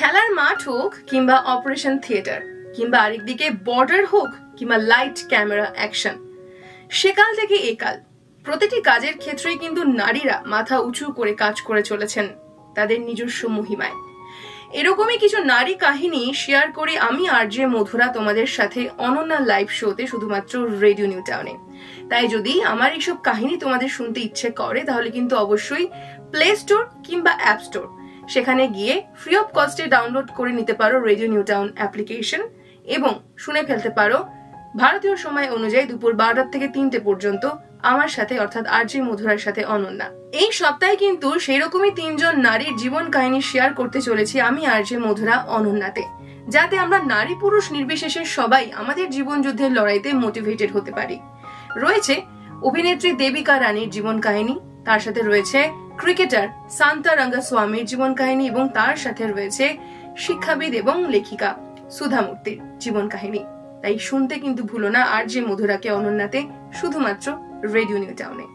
খেলার মাঠ হোক কিংবা অপারেশন থিয়েটার, কিংবা আরেকদিকে বর্ডার হোক কিংবা লাইট ক্যামেরা অ্যাকশন, সেকাল থেকে একাল প্রতিটি কাজের ক্ষেত্রেই কিন্তু নারীরা মাথা উঁচু করে কাজ করে চলেছেন তাদের নিজস্ব মহিমায়। এরকমই কিছু নারী কাহিনী শেয়ার করি আমি আরজে মধুরা তোমাদের সাথে অনন্যা লাইভ শোতে, শুধুমাত্র রেডিও নিউ টাউনে। তাই যদি আমার এইসব কাহিনী তোমাদের শুনতে ইচ্ছে করে তাহলে কিন্তু অবশ্যই প্লে স্টোর কিংবা অ্যাপ স্টোর, সেখানে গিয়ে ফ্রি অফ কস্টে ডাউনলোড করে নিতে পারো রেডিও নিউ টাউন অ্যাপ্লিকেশন এবং শুনে ফেলতে পারো ভারতীয় সময় অনুযায়ী দুপুর 12টা থেকে 3টে পর্যন্ত আমার সাথে, অর্থাৎ আরজে মধুরার সাথে অনন্যা। এই সপ্তাহে কিন্তু সেই রকমই 3জন নারীর জীবন কাহিনী শেয়ার করতে চলেছি আমি আরজে মধুরা অনন্যাতে, যাতে আমরা নারী পুরুষ নির্বিশেষে সবাই আমাদের জীবন যুদ্ধের লড়াইতে মোটিভেটেড হতে পারি। রয়েছে অভিনেত্রী দেবিকা রানীর জীবন কাহিনী, তার সাথে রয়েছে ক্রিকেটার শান্তা রঙ্গস্বামীর জীবন কাহিনী এবং তার সাথে রয়েছে শিক্ষাবিদ এবং লেখিকা সুধা মূর্তির জীবন কাহিনী। তাই শুনতে কিন্তু ভুলো না আরজে মধুরাকে অনন্যাতে, শুধুমাত্র রেডিও নিউ টাউনে।